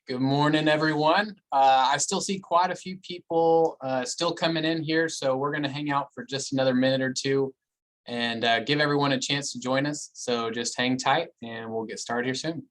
Good morning, everyone. I still see quite a few people still coming in here, so we're going to hang out for just another minute or two and give everyone a chance to join us. So just hang tight and we'll get started here soon.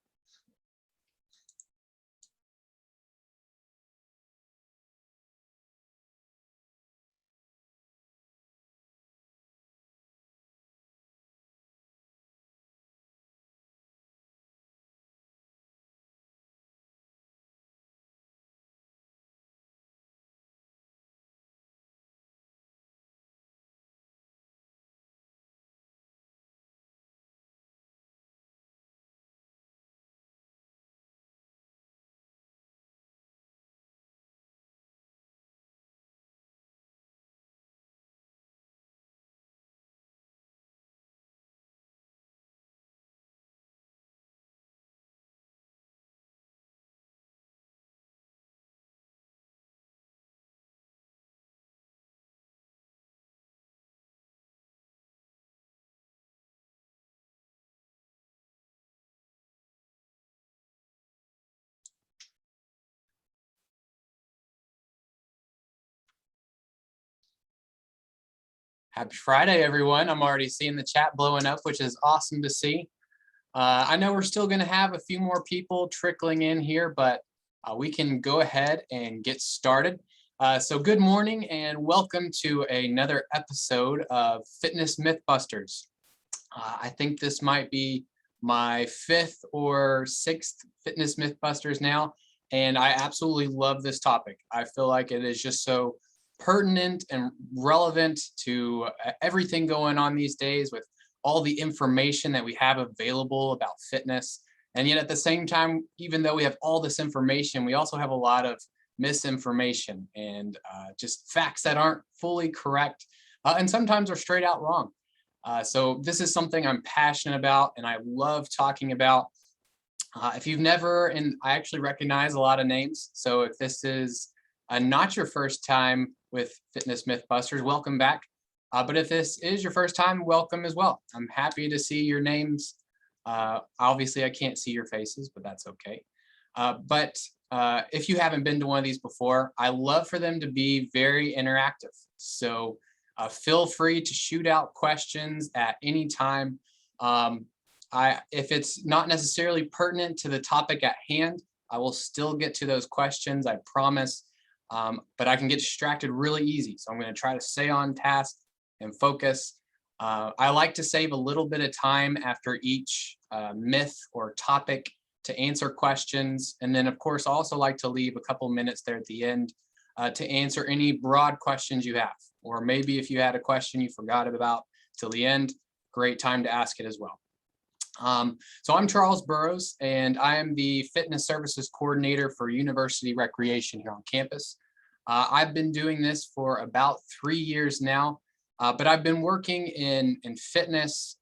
Happy Friday, everyone. I'm already seeing the chat blowing up, which is awesome to see. I know we're still going to have a few more people trickling in here, but we can go ahead and get started. So good morning and welcome to another episode of Fitness Mythbusters. I think this might be my 5th or 6th Fitness Mythbusters now, and I absolutely love this topic. I feel like it is just so pertinent and relevant to everything going on these days with all the information that we have available about fitness. And yet at the same time, even though we have all this information, we also have a lot of misinformation and just facts that aren't fully correct and sometimes are straight out wrong. So this is something I'm passionate about and I love talking about. If you've never, and I actually recognize a lot of names, so if this is not your first time with Fitness Mythbusters, welcome back. But if this is your first time, welcome as well. I'm happy to see your names. Obviously, I can't see your faces, but that's okay. But if you haven't been to one of these before, I love for them to be very interactive. So feel free to shoot out questions at any time. If it's not necessarily pertinent to the topic at hand, I will still get to those questions, I promise. But I can get distracted really easy. So I'm going to try to stay on task and focus. I like to save a little bit of time after each myth or topic to answer questions. And then, of course, I also like to leave a couple minutes there at the end to answer any broad questions you have. Or maybe if you had a question you forgot about till the end, great time to ask it as well. So I'm Charles Burroughs, and I am the Fitness Services Coordinator for University Recreation here on campus. I've been doing this for about 3 years now, but I've been working in fitness,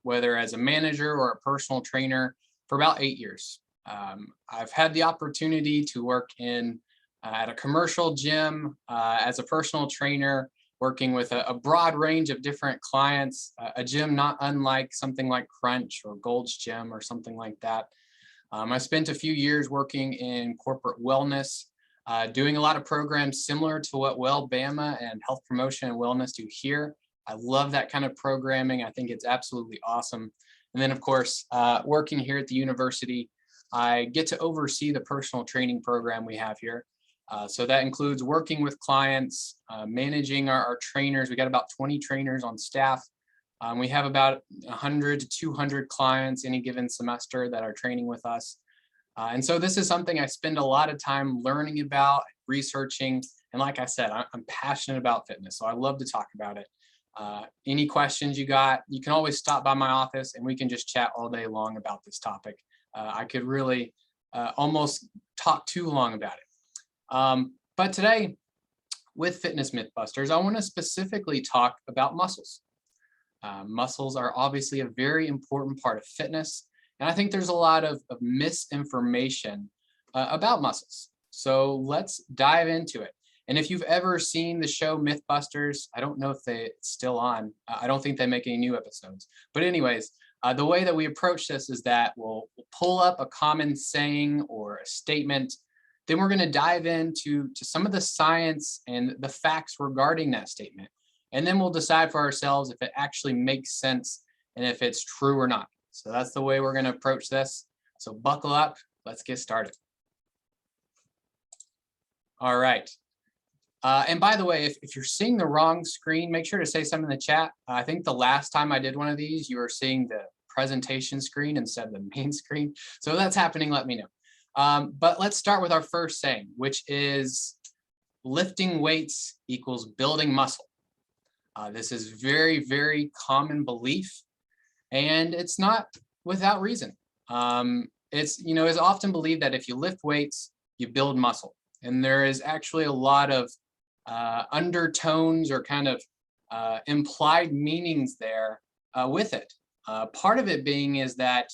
whether as a manager or a personal trainer, for about 8 years. I've had the opportunity to work at a commercial gym as a personal trainer, working with a broad range of different clients, a gym not unlike something like Crunch or Gold's Gym or something like that. I spent a few years working in corporate wellness, doing a lot of programs similar to what Bama and Health Promotion and Wellness do here. I love that kind of programming. I think it's absolutely awesome. And then, of course, working here at the university, I get to oversee the personal training program we have here. So that includes working with clients, managing our trainers. We got about 20 trainers on staff. We have about 100 to 200 clients any given semester that are training with us. And so this is something I spend a lot of time learning about, researching. And like I said, I'm passionate about fitness, so I love to talk about it. Any questions you got, you can always stop by my office and we can just chat all day long about this topic. I could really almost talk too long about it. But today, with Fitness Mythbusters, I want to specifically talk about muscles. Muscles are obviously a very important part of fitness, and I think there's a lot of misinformation about muscles. So let's dive into it. And if you've ever seen the show Mythbusters, I don't know if it's still on. I don't think they make any new episodes. But anyways, The way that we approach this is that we'll pull up a common saying or a statement. Then we're going to dive into some of the science and the facts regarding that statement. And then we'll decide for ourselves if it actually makes sense and if it's true or not. So that's the way we're going to approach this. So buckle up. Let's get started. All right. And by the way, if you're seeing the wrong screen, make sure to say something in the chat. I think the last time I did one of these, you were seeing the presentation screen instead of the main screen. So if that's happening, let me know. But let's start with our first saying, which is lifting weights equals building muscle. This is very, very common belief, and it's not without reason. It's often believed that if you lift weights, you build muscle. And there is actually a lot of undertones or kind of implied meanings there with it. Part of it being is that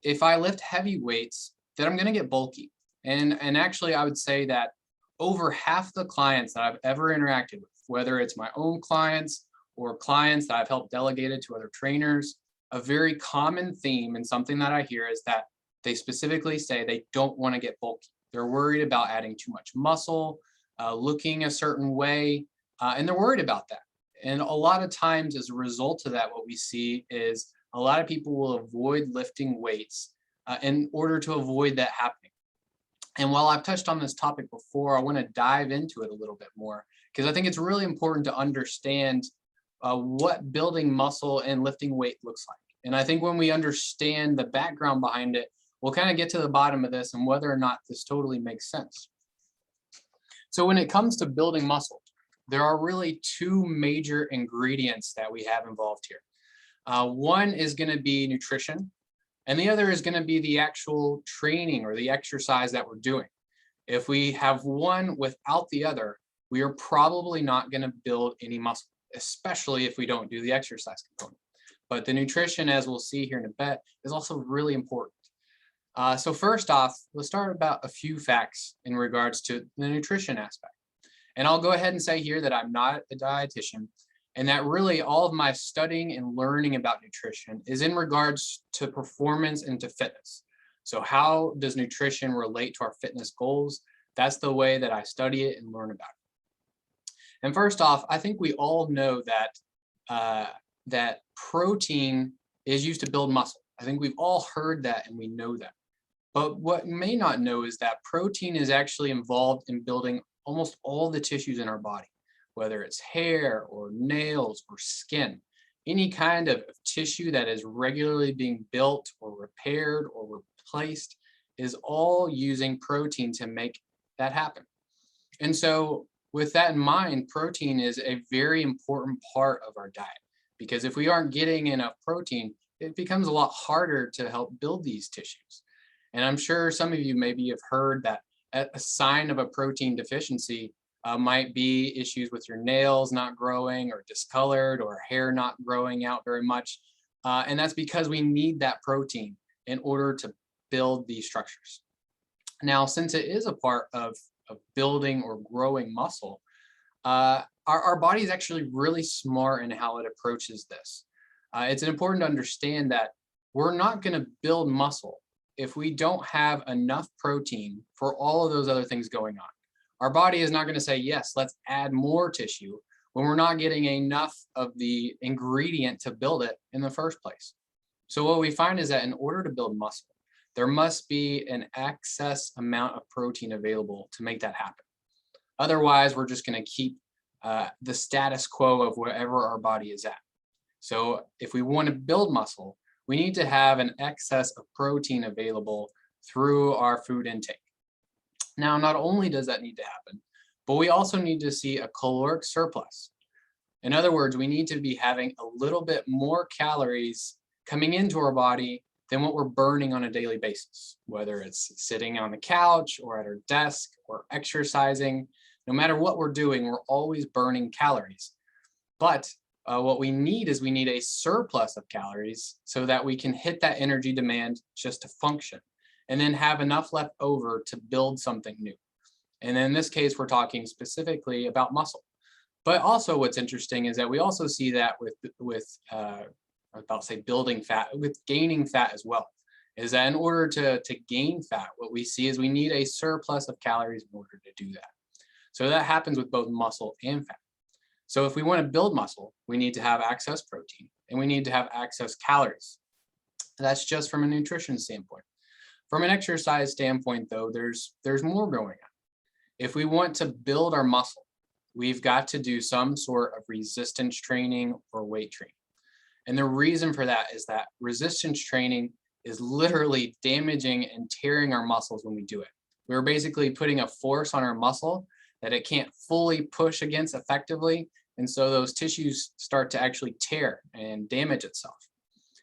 if I lift heavy weights, then I'm going to get bulky. And actually, I would say that over half the clients that I've ever interacted with, whether it's my own clients or clients that I've helped delegated to other trainers, a very common theme and something that I hear is that they specifically say they don't want to get bulky. They're worried about adding too much muscle, looking a certain way, and they're worried about that. And a lot of times as a result of that, what we see is a lot of people will avoid lifting weights in order to avoid that happening. And while I've touched on this topic before, I want to dive into it a little bit more because I think it's really important to understand what building muscle and lifting weight looks like. And I think when we understand the background behind it, we'll kind of get to the bottom of this and whether or not this totally makes sense. So when it comes to building muscle, there are really two major ingredients that we have involved here. One is going to be nutrition, and the other is going to be the actual training or the exercise that we're doing. If we have one without the other, we are probably not going to build any muscle, especially if we don't do the exercise component. But the nutrition, as we'll see here in a bit, is also really important. So first off, let's start about a few facts in regards to the nutrition aspect. And I'll go ahead and say here that I'm not a dietitian and that really all of my studying and learning about nutrition is in regards to performance and to fitness. So how does nutrition relate to our fitness goals? That's the way that I study it and learn about it. And first off, I think we all know that that protein is used to build muscle. I think we've all heard that and we know that. But what you may not know is that protein is actually involved in building almost all the tissues in our body, whether it's hair or nails or skin. Any kind of tissue that is regularly being built or repaired or replaced is all using protein to make that happen. And so with that in mind, protein is a very important part of our diet because if we aren't getting enough protein, it becomes a lot harder to help build these tissues. And I'm sure some of you maybe have heard that a sign of a protein deficiency might be issues with your nails not growing or discolored or hair not growing out very much. And that's because we need that protein in order to build these structures. Now, since it is a part of building or growing muscle, our body is actually really smart in how it approaches this. It's important to understand that we're not going to build muscle if we don't have enough protein for all of those other things going on. Our body is not going to say, yes, let's add more tissue when we're not getting enough of the ingredient to build it in the first place. So what we find is that in order to build muscle, there must be an excess amount of protein available to make that happen. Otherwise, we're just going to keep the status quo of wherever our body is at. So if we want to build muscle, we need to have an excess of protein available through our food intake. Now, not only does that need to happen, but we also need to see a caloric surplus. In other words, we need to be having a little bit more calories coming into our body than what we're burning on a daily basis, whether it's sitting on the couch or at our desk or exercising. No matter what we're doing, we're always burning calories. But what we need is we need a surplus of calories so that we can hit that energy demand just to function and then have enough left over to build something new. And in this case, we're talking specifically about muscle. But also what's interesting is that we also see that with I was about to say building fat, with gaining fat as well, is that in order to gain fat, what we see is we need a surplus of calories in order to do that. So that happens with both muscle and fat. So if we want to build muscle, we need to have excess protein and we need to have excess calories. That's just from a nutrition standpoint. From an exercise standpoint, though, there's more going on. If we want to build our muscle, we've got to do some sort of resistance training or weight training. And the reason for that is that resistance training is literally damaging and tearing our muscles when we do it. We're basically putting a force on our muscle that it can't fully push against effectively. And so those tissues start to actually tear and damage itself.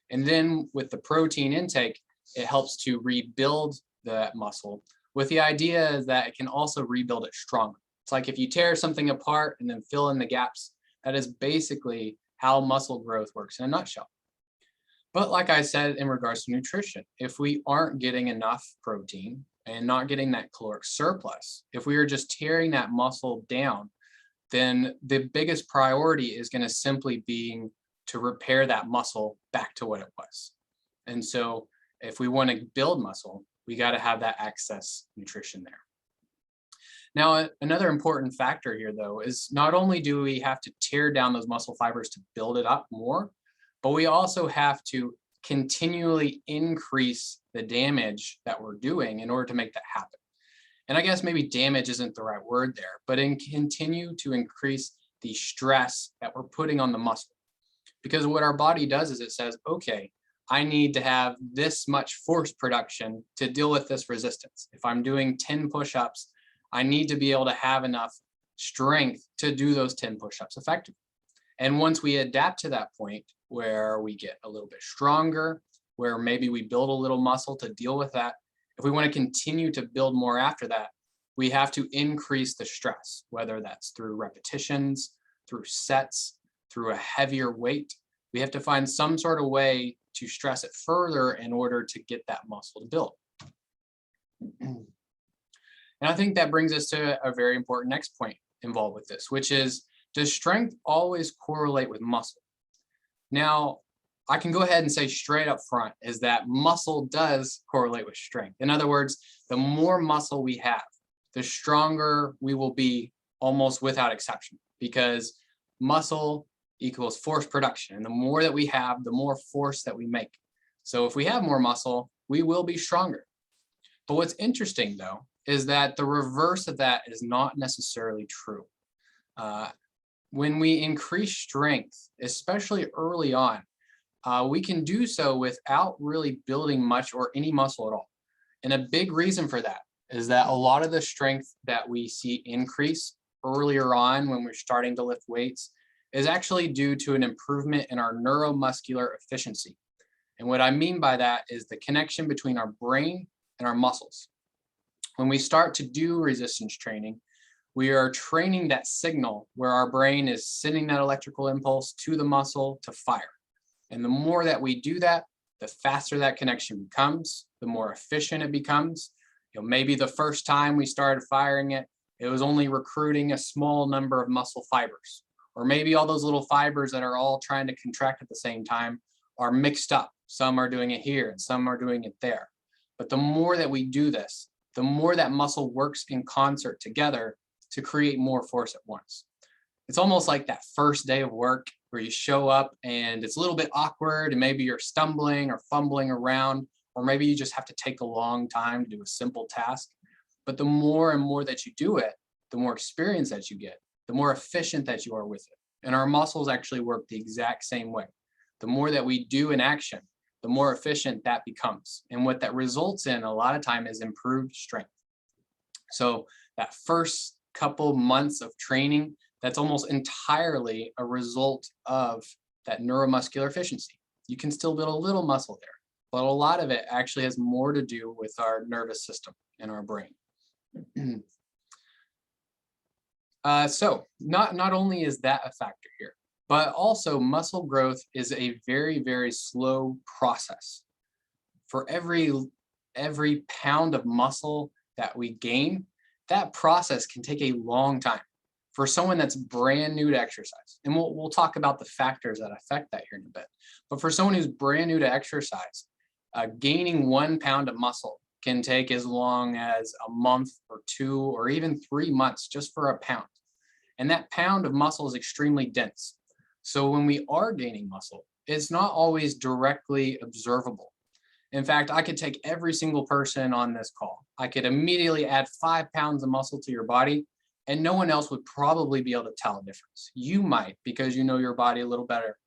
And then with the protein intake, it helps to rebuild that muscle with the idea that it can also rebuild it stronger. It's like if you tear something apart and then fill in the gaps, that is basically how muscle growth works in a nutshell. But like I said, in regards to nutrition, if we aren't getting enough protein and not getting that caloric surplus, if we are just tearing that muscle down, then the biggest priority is going to simply be to repair that muscle back to what it was. And so if we want to build muscle, we got to have that excess nutrition there. Now, another important factor here, though, is not only do we have to tear down those muscle fibers to build it up more, but we also have to continually increase the damage that we're doing in order to make that happen. And I guess maybe damage isn't the right word there, but continue to increase the stress that we're putting on the muscle. Because what our body does is it says, okay, I need to have this much force production to deal with this resistance. If I'm doing 10 push-ups, I need to be able to have enough strength to do those 10 push-ups effectively. And once we adapt to that point where we get a little bit stronger, where maybe we build a little muscle to deal with that, if we want to continue to build more after that, we have to increase the stress, whether that's through repetitions, through sets, through a heavier weight. We have to find some sort of way to stress it further in order to get that muscle to build. And I think that brings us to a very important next point involved with this, which is, does strength always correlate with muscle? Now, I can go ahead and say straight up front is that muscle does correlate with strength. In other words, the more muscle we have, the stronger we will be almost without exception, because muscle equals force production. And the more that we have, the more force that we make. So if we have more muscle, we will be stronger. But what's interesting, though, is that the reverse of that is not necessarily true. When we increase strength, especially early on, we can do so without really building much or any muscle at all. And a big reason for that is that a lot of the strength that we see increase earlier on when we're starting to lift weights is actually due to an improvement in our neuromuscular efficiency. And what I mean by that is the connection between our brain and our muscles. When we start to do resistance training, we are training that signal where our brain is sending that electrical impulse to the muscle to fire. And the more that we do that, the faster that connection becomes, the more efficient it becomes. Maybe the first time we started firing it, it was only recruiting a small number of muscle fibers. Or maybe all those little fibers that are all trying to contract at the same time are mixed up. Some are doing it here and some are doing it there. But the more that we do this, the more that muscle works in concert together to create more force at once. It's almost like that first day of work where you show up and it's a little bit awkward and maybe you're stumbling or fumbling around, or maybe you just have to take a long time to do a simple task. But the more and more that you do it, the more experience that you get, the more efficient that you are with it. And our muscles actually work the exact same way. The more that we do an action, the more efficient that becomes. And what that results in a lot of time is improved strength. So that first couple months of training, that's almost entirely a result of that neuromuscular efficiency. You can still build a little muscle there, but a lot of it actually has more to do with our nervous system and our brain. So not only is that a factor here, but also muscle growth is a very, very slow process. For every pound of muscle that we gain, that process can take a long time. for someone that's brand new to exercise, and we'll talk about the factors that affect that here in a bit, but for someone who's brand new to exercise, gaining 1 pound of muscle can take as long as a month or 2 or even 3 months just for a pound. And that pound of muscle is extremely dense. So when we are gaining muscle, it's not always directly observable. In fact, I could take every single person on this call. I could immediately add 5 pounds of muscle to your body, and no one else would probably be able to tell a difference. You might, because you know your body a little better.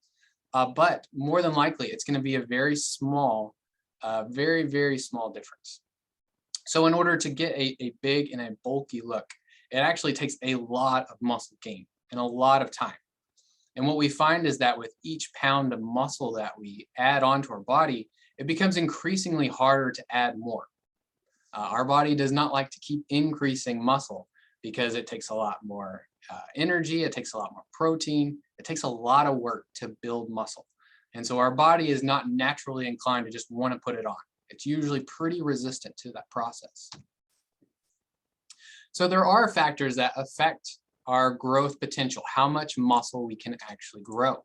But more than likely, it's going to be a very small, very, very small difference. So in order to get a big and a bulky look, it actually takes a lot of muscle gain and a lot of time. And what we find is that with each pound of muscle that we add onto our body, it becomes increasingly harder to add more. Our body does not like to keep increasing muscle because it takes a lot more energy, it takes a lot more protein, it takes a lot of work to build muscle. And so our body is not naturally inclined to just want to put it on. It's usually pretty resistant to that process. So there are factors that affect our growth potential, how much muscle we can actually grow.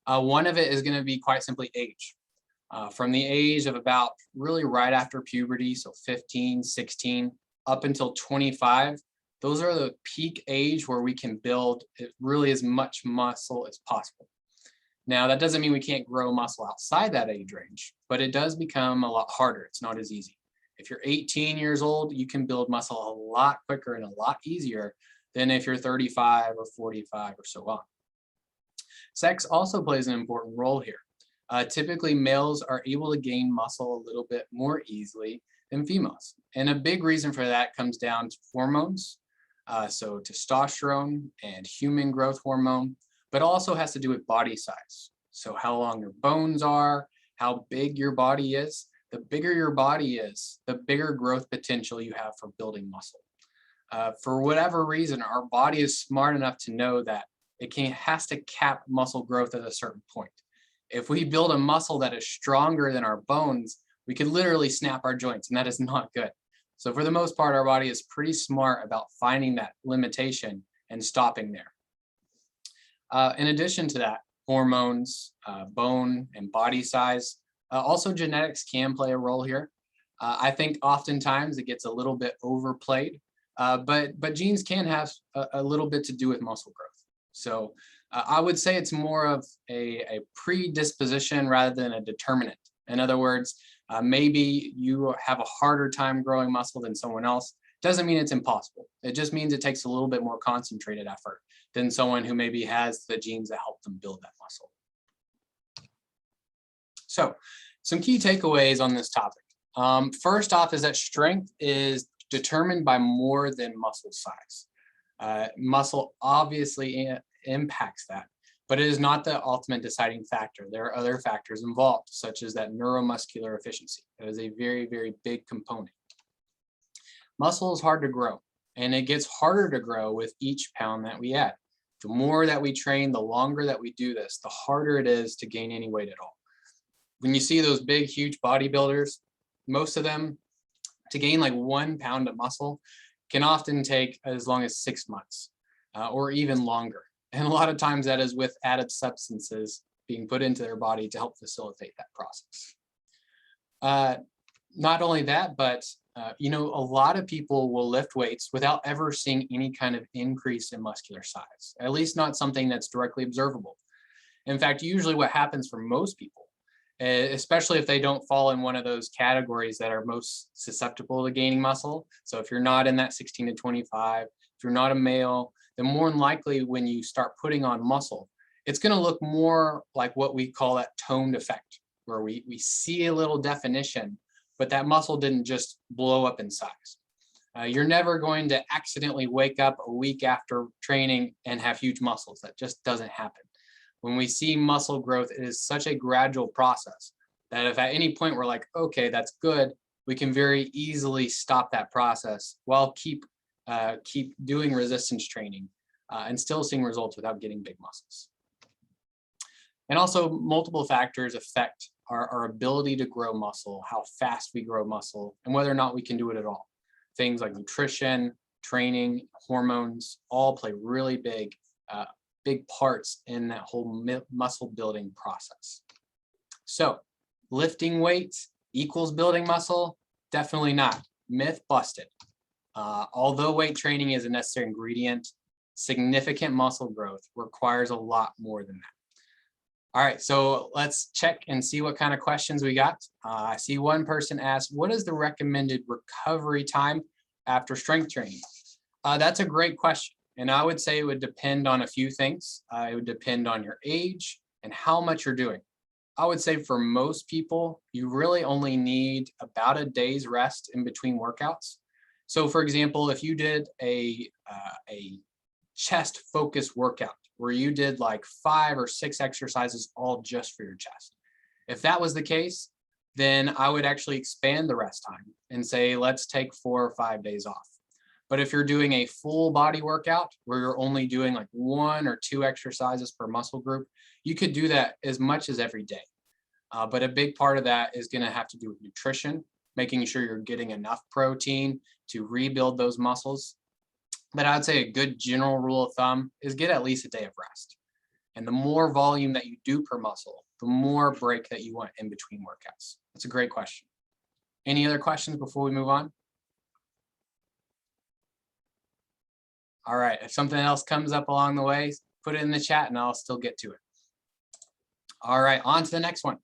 One of it is going to be quite simply age. From the age of about really right after puberty, so 15, 16, up until 25, those are the peak age where we can build really as much muscle as possible. Now, that doesn't mean we can't grow muscle outside that age range, but it does become a lot harder. It's not as easy. If you're 18 years old, you can build muscle a lot quicker and a lot easier than if you're 35 or 45 or so on. Sex also plays an important role here. Typically, males are able to gain muscle a little bit more easily than females. And a big reason for that comes down to hormones, so testosterone and human growth hormone, but also has to do with body size. So how long your bones are, how big your body is. The bigger your body is, the bigger growth potential you have for building muscle. For whatever reason, our body is smart enough to know that it has to cap muscle growth at a certain point. If we build a muscle that is stronger than our bones, we could literally snap our joints, and that is not good. So for the most part, our body is pretty smart about finding that limitation and stopping there. In addition to that, hormones, bone and body size, also genetics can play a role here. I think oftentimes it gets a little bit overplayed, but genes can have a little bit to do with muscle growth. So I would say it's more of a predisposition rather than a determinant. In other words, maybe you have a harder time growing muscle than someone else. Doesn't mean it's impossible. It just means it takes a little bit more concentrated effort than someone who maybe has the genes that help them build that muscle. So some key takeaways on this topic. First off is that strength is determined by more than muscle size. Muscle obviously impacts that, but it is not the ultimate deciding factor. There are other factors involved, such as that neuromuscular efficiency. That is a very, very big component. Muscle is hard to grow, and it gets harder to grow with each pound that we add. The more that we train, the longer that we do this, the harder it is to gain any weight at all. When you see those big, huge bodybuilders, most of them, to gain like 1 pound of muscle can often take as long as 6 months or even longer. And a lot of times that is with added substances being put into their body to help facilitate that process. Not only that, but a lot of people will lift weights without ever seeing any kind of increase in muscular size, at least not something that's directly observable. In fact, usually what happens for most people, especially if they don't fall in one of those categories that are most susceptible to gaining muscle. So if you're not in that 16 to 25, if you're not a male, then more than likely when you start putting on muscle, it's going to look more like what we call that toned effect, where we see a little definition, but that muscle didn't just blow up in size. You're never going to accidentally wake up a week after training and have huge muscles. That just doesn't happen. When we see muscle growth, it is such a gradual process that if at any point we're like, okay, that's good, we can very easily stop that process while keep doing resistance training and still seeing results without getting big muscles. And also multiple factors affect our ability to grow muscle, how fast we grow muscle, and whether or not we can do it at all. Things like nutrition, training, hormones, all play really big parts in that whole muscle building process. So lifting weights equals building muscle? Definitely not. Myth busted. Although weight training is a necessary ingredient, significant muscle growth requires a lot more than that. All right, so let's check and see what kind of questions we got. I see one person asked, what is the recommended recovery time after strength training? That's a great question. And I would say it would depend on a few things. It would depend on your age and how much you're doing. I would say for most people, you really only need about a day's rest in between workouts. So for example, if you did a chest focused workout where you did like 5 or 6 exercises all just for your chest, if that was the case, then I would actually expand the rest time and say, let's take 4 or 5 days off. But if you're doing a full body workout where you're only doing like 1 or 2 exercises per muscle group, you could do that as much as every day. But a big part of that is going to have to do with nutrition, making sure you're getting enough protein to rebuild those muscles. But I'd say a good general rule of thumb is get at least a day of rest. And the more volume that you do per muscle, the more break that you want in between workouts. That's a great question. Any other questions before we move on? All right, if something else comes up along the way, put it in the chat and I'll still get to it. All right, on to the next one.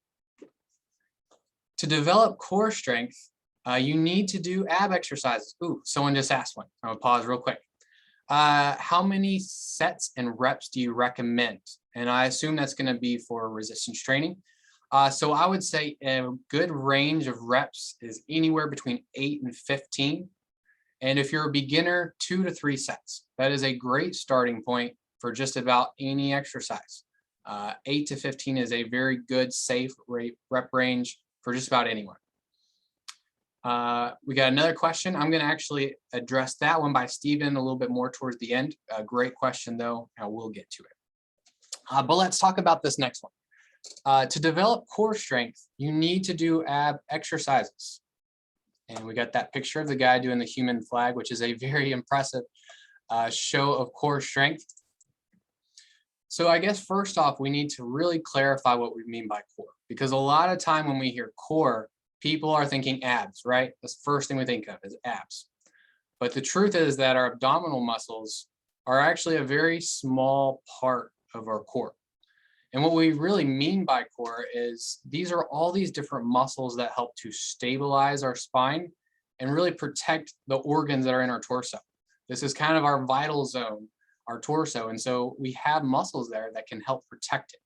To develop core strength, you need to do ab exercises. Ooh, someone just asked one. I'm gonna pause real quick. How many sets and reps do you recommend? And I assume that's gonna be for resistance training. So I would say a good range of reps is anywhere between 8 and 15. And if you're a beginner, 2 to 3 sets. That is a great starting point for just about any exercise. 8 to 15 is a very good, safe rep range for just about anyone. We got another question. I'm going to actually address that one by Stephen a little bit more towards the end. Great question, though. I will get to it. But let's talk about this next one. To develop core strength, you need to do ab exercises. And we got that picture of the guy doing the human flag, which is a very impressive show of core strength. So I guess first off, we need to really clarify what we mean by core, because a lot of time when we hear core, people are thinking abs, right? That's the first thing we think of is abs. But the truth is that our abdominal muscles are actually a very small part of our core. And what we really mean by core is these are all these different muscles that help to stabilize our spine and really protect the organs that are in our torso. This is kind of our vital zone, our torso. And so we have muscles there that can help protect it.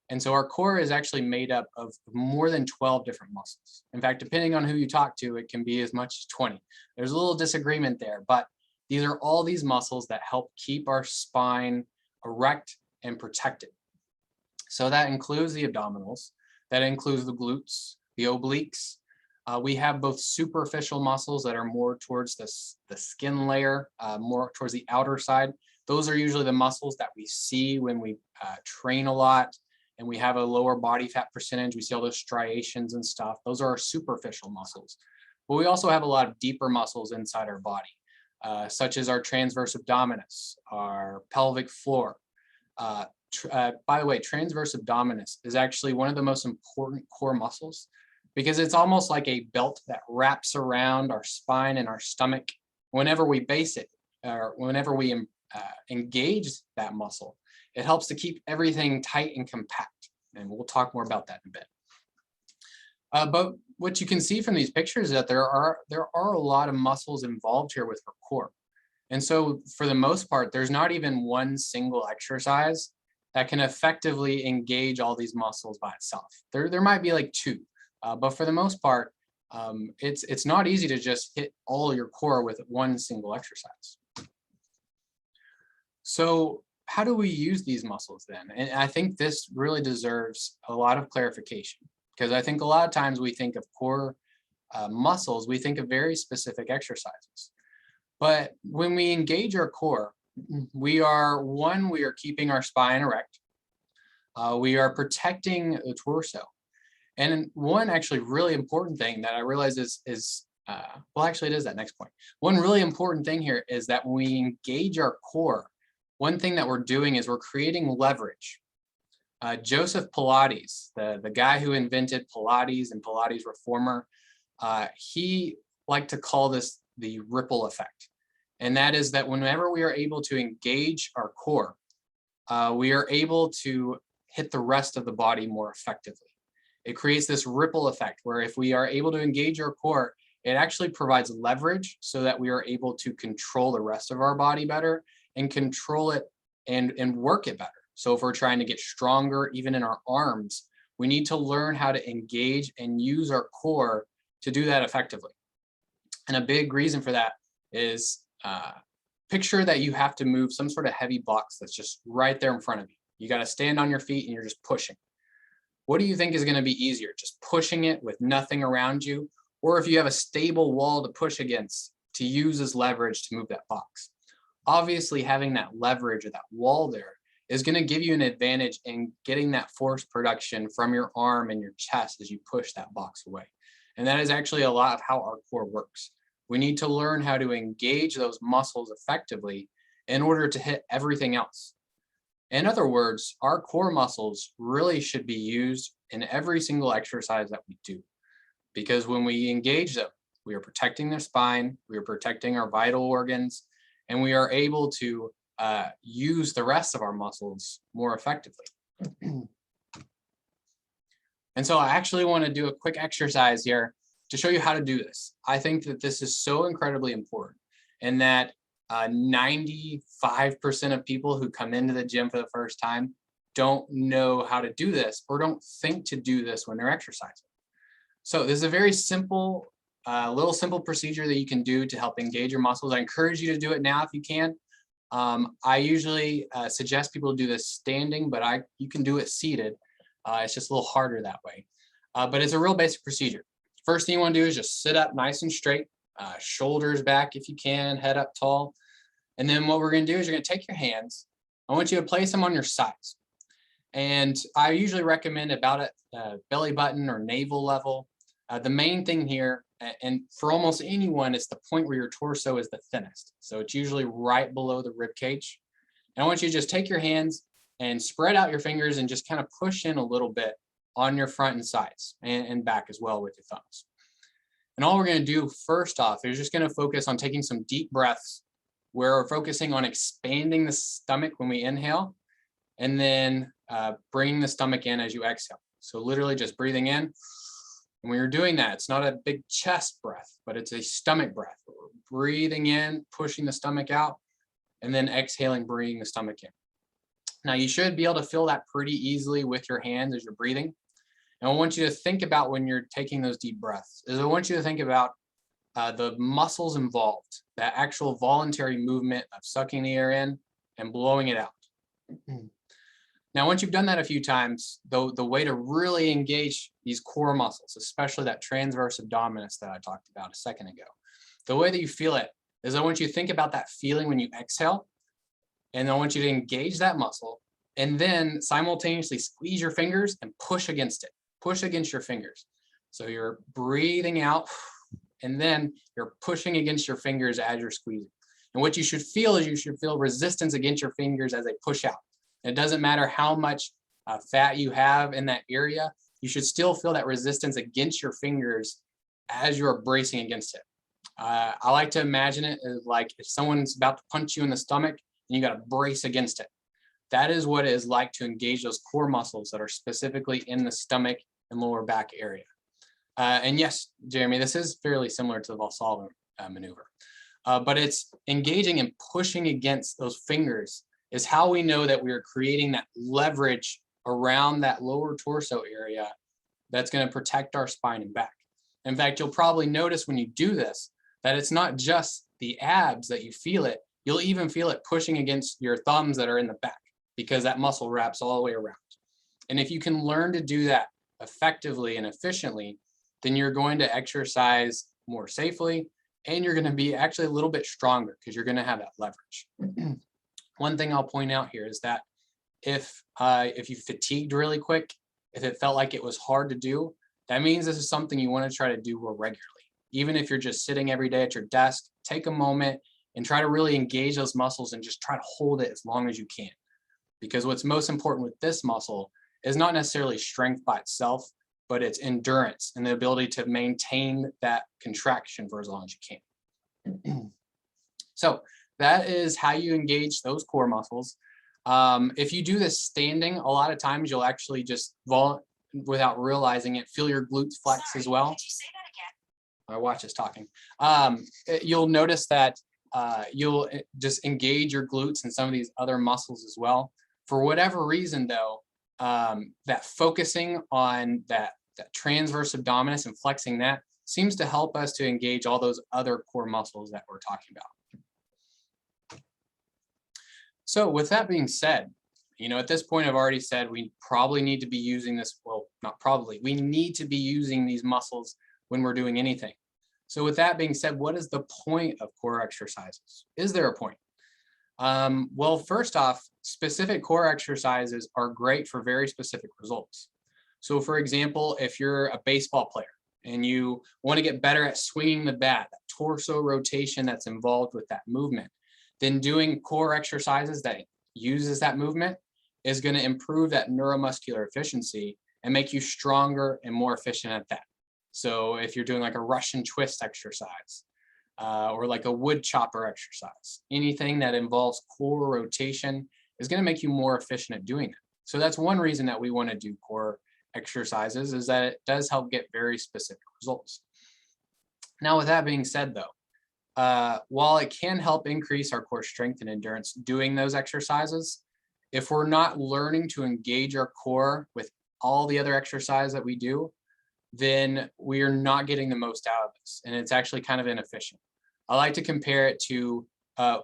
And so our core is actually made up of more than 12 different muscles. In fact, depending on who you talk to, it can be as much as 20. There's a little disagreement there, but these are all these muscles that help keep our spine erect and protected. So that includes the abdominals, that includes the glutes, the obliques. We have both superficial muscles that are more towards the skin layer, more towards the outer side. Those are usually the muscles that we see when we train a lot and we have a lower body fat percentage. We see all those striations and stuff. Those are our superficial muscles. But we also have a lot of deeper muscles inside our body, such as our transverse abdominis, our pelvic floor. By the way, transverse abdominis is actually one of the most important core muscles because it's almost like a belt that wraps around our spine and our stomach. Whenever we base it, or whenever we engage that muscle, it helps to keep everything tight and compact. And we'll talk more about that in a bit. But what you can see from these pictures is that there are a lot of muscles involved here with our core. And so for the most part, there's not even one single exercise that can effectively engage all these muscles by itself. There might be like 2, but for the most part, it's not easy to just hit all your core with one single exercise. So how do we use these muscles then? And I think this really deserves a lot of clarification because I think a lot of times we think of core muscles, we think of very specific exercises. But when we engage our core, we are keeping our spine erect. We are protecting the torso. And one actually really important thing that I realize is Well, actually, it is that next point. One really important thing here is that when we engage our core, one thing that we're doing is we're creating leverage. Joseph Pilates, the guy who invented Pilates and Pilates reformer, he liked to call this the ripple effect. And that is that whenever we are able to engage our core, we are able to hit the rest of the body more effectively. It creates this ripple effect where if we are able to engage our core, it actually provides leverage so that we are able to control the rest of our body better and control it and work it better. So if we're trying to get stronger, even in our arms, we need to learn how to engage and use our core to do that effectively. And a big reason for that is picture that you have to move some sort of heavy box that's just right there in front of you. You got to stand on your feet and you're just pushing. What do you think is going to be easier? Just pushing it with nothing around you? Or if you have a stable wall to push against to use as leverage to move that box? Obviously, having that leverage or that wall there is going to give you an advantage in getting that force production from your arm and your chest as you push that box away. And that is actually a lot of how our core works. We need to learn how to engage those muscles effectively in order to hit everything else. In other words, our core muscles really should be used in every single exercise that we do. Because when we engage them, we are protecting their spine, we are protecting our vital organs, and we are able to use the rest of our muscles more effectively. And so I actually want to do a quick exercise here to show you how to do this. I think that this is so incredibly important, and that 95% of people who come into the gym for the first time don't know how to do this or don't think to do this when they're exercising. So this is a very simple, simple procedure that you can do to help engage your muscles. I encourage you to do it now if you can. I usually suggest people do this standing, but you can do it seated. It's just a little harder that way. But it's a real basic procedure. First thing you want to do is just sit up nice and straight, shoulders back if you can, head up tall. And then what we're going to do is you're going to take your hands. I want you to place them on your sides. And I usually recommend about at belly button or navel level. The main thing here, and for almost anyone, is the point where your torso is the thinnest. So it's usually right below the rib cage. And I want you to just take your hands and spread out your fingers and just kind of push in a little bit on your front and sides and back as well with your thumbs. And all we're going to do first off is just going to focus on taking some deep breaths where we're focusing on expanding the stomach when we inhale, and then bringing the stomach in as you exhale. So literally just breathing in. And when you're doing that, it's not a big chest breath, but it's a stomach breath. We're breathing in, pushing the stomach out, and then exhaling, bringing the stomach in. Now you should be able to feel that pretty easily with your hands as you're breathing. And I want you to think about when you're taking those deep breaths, is I want you to think about the muscles involved, that actual voluntary movement of sucking the air in and blowing it out. Now, once you've done that a few times, the way to really engage these core muscles, especially that transverse abdominis that I talked about a second ago, the way that you feel it is I want you to think about that feeling when you exhale, and I want you to engage that muscle and then simultaneously squeeze your fingers and push against it, push against your fingers. So you're breathing out and then you're pushing against your fingers as you're squeezing. And what you should feel is you should feel resistance against your fingers as they push out. It doesn't matter how much fat you have in that area, you should still feel that resistance against your fingers as you're bracing against it. I like to imagine it as like if someone's about to punch you in the stomach and you got to brace against it. That is what it is like to engage those core muscles that are specifically in the stomach and lower back area. And yes, Jeremy, this is fairly similar to the Valsalva maneuver, but it's engaging and pushing against those fingers is how we know that we are creating that leverage around that lower torso area that's going to protect our spine and back. In fact, you'll probably notice when you do this that it's not just the abs that you feel it, you'll even feel it pushing against your thumbs that are in the back because that muscle wraps all the way around. And if you can learn to do that effectively and efficiently, then you're going to exercise more safely and you're going to be actually a little bit stronger because you're going to have that leverage. One thing I'll point out here is that if you fatigued really quick, if it felt like it was hard to do, that means this is something you want to try to do more regularly. Even if you're just sitting every day at your desk, take a moment and try to really engage those muscles and just try to hold it as long as you can. Because what's most important with this muscle is not necessarily strength by itself, but it's endurance and the ability to maintain that contraction for as long as you can. So that is how you engage those core muscles. If you do this standing, a lot of times you'll actually just, without realizing it, feel your glutes flex as well. My watch is talking. You'll notice that you'll just engage your glutes and some of these other muscles as well. For whatever reason, though, that focusing on that transverse abdominis and flexing that seems to help us to engage all those other core muscles that we're talking about. So with that being said, at this point, I've already said we probably need to be using this. Well, not probably, we need to be using these muscles when we're doing anything. So with that being said, what is the point of core exercises? Is there a point? Well, first off, specific core exercises are great for very specific results. So for example, if you're a baseball player and you want to get better at swinging the bat, that torso rotation that's involved with that movement, then doing core exercises that uses that movement is going to improve that neuromuscular efficiency and make you stronger and more efficient at that. So if you're doing like a Russian twist exercise, or like a wood chopper exercise, anything that involves core rotation is going to make you more efficient at doing that. So that's one reason that we want to do core exercises, is that it does help get very specific results. Now, with that being said, though, while it can help increase our core strength and endurance doing those exercises, if we're not learning to engage our core with all the other exercise that we do, then we are not getting the most out of this, and it's actually kind of inefficient. I like to compare it to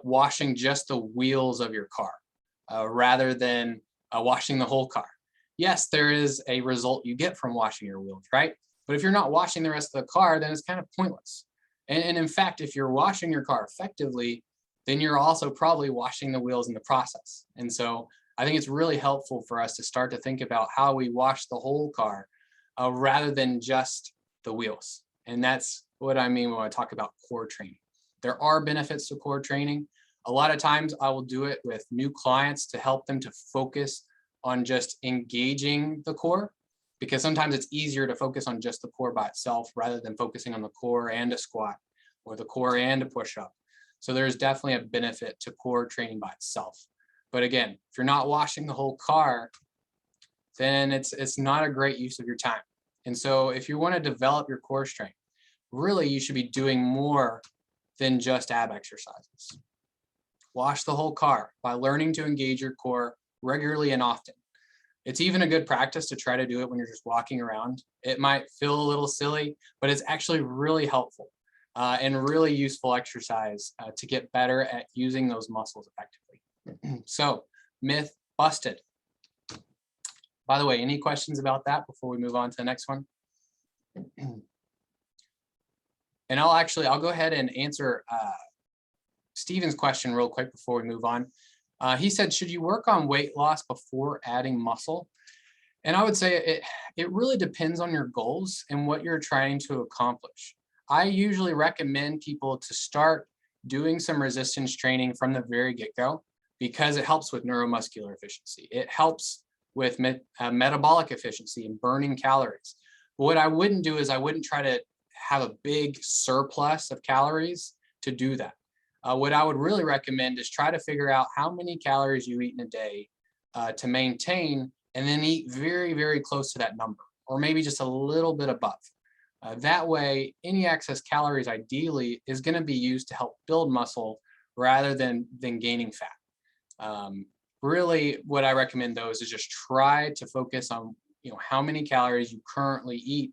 washing just the wheels of your car rather than washing the whole car. Yes, there is a result you get from washing your wheels, right? But if you're not washing the rest of the car, then it's kind of pointless. And in fact, if you're washing your car effectively, then you're also probably washing the wheels in the process. And so I think it's really helpful for us to start to think about how we wash the whole car rather than just the wheels. And that's what I mean when I talk about core training. There are benefits to core training. A lot of times I will do it with new clients to help them to focus on just engaging the core, because sometimes it's easier to focus on just the core by itself rather than focusing on the core and a squat or the core and a push-up. So there's definitely a benefit to core training by itself. But again, if you're not washing the whole car, then it's not a great use of your time. And so if you want to develop your core strength, really you should be doing more than just ab exercises. Wash the whole car by learning to engage your core regularly and often. It's even a good practice to try to do it when you're just walking around. It might feel a little silly, but it's actually really helpful and really useful exercise to get better at using those muscles effectively. So, myth busted. By the way, any questions about that before we move on to the next one? And I'll go ahead and answer Steven's question real quick before we move on. He said, should you work on weight loss before adding muscle? And I would say it really depends on your goals and what you're trying to accomplish. I usually recommend people to start doing some resistance training from the very get-go because it helps with neuromuscular efficiency. It helps with metabolic efficiency and burning calories. But what I wouldn't do is I wouldn't try to have a big surplus of calories to do that. What I would really recommend is try to figure out how many calories you eat in a day to maintain, and then eat very, very close to that number, or maybe just a little bit above. That way, any excess calories ideally is going to be used to help build muscle rather than gaining fat. Really, what I recommend though is to just try to focus on how many calories you currently eat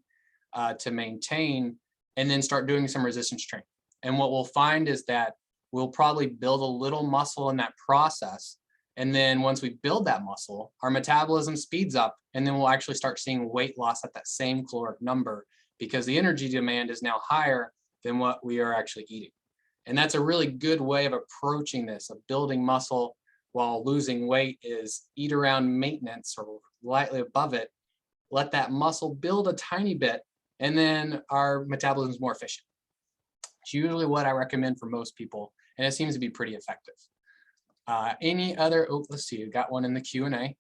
to maintain, and then start doing some resistance training. And what we'll find is that we'll probably build a little muscle in that process. And then once we build that muscle, our metabolism speeds up, and then we'll actually start seeing weight loss at that same caloric number because the energy demand is now higher than what we are actually eating. And that's a really good way of approaching this, of building muscle while losing weight, is eat around maintenance or lightly above it, let that muscle build a tiny bit, and then our metabolism is more efficient. It's usually what I recommend for most people, and it seems to be pretty effective. Any other, let's see, we got one in the Q&A.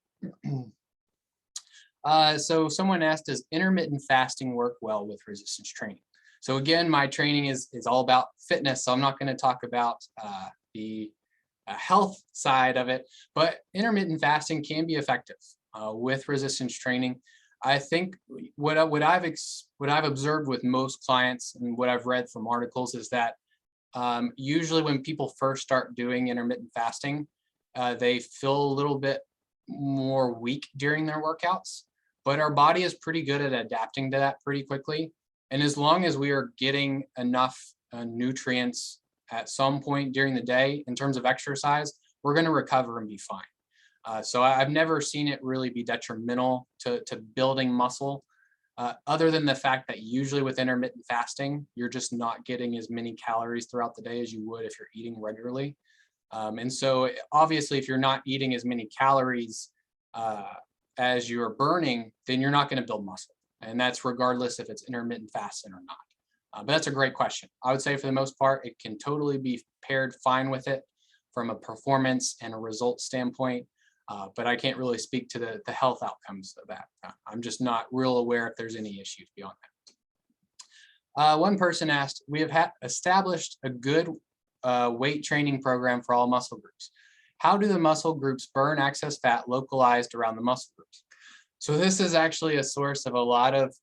So someone asked, does intermittent fasting work well with resistance training? So again, my training is all about fitness, so I'm not going to talk about the health side of it, but intermittent fasting can be effective with resistance training. I think what I've observed with most clients and what I've read from articles is that usually when people first start doing intermittent fasting, they feel a little bit more weak during their workouts, but our body is pretty good at adapting to that pretty quickly. And as long as we are getting enough nutrients at some point during the day in terms of exercise, we're going to recover and be fine. So I've never seen it really be detrimental to building muscle, other than the fact that usually with intermittent fasting, you're just not getting as many calories throughout the day as you would if you're eating regularly. And so obviously, if you're not eating as many calories as you're burning, then you're not going to build muscle. And that's regardless if it's intermittent fasting or not. But that's a great question. I would say for the most part, it can totally be paired fine with it from a performance and a result standpoint. But I can't really speak to the health outcomes of that. I'm just not real aware if there's any issues beyond that. One person asked, we have established a good weight training program for all muscle groups. How do the muscle groups burn excess fat localized around the muscle groups? So this is actually a source of a lot of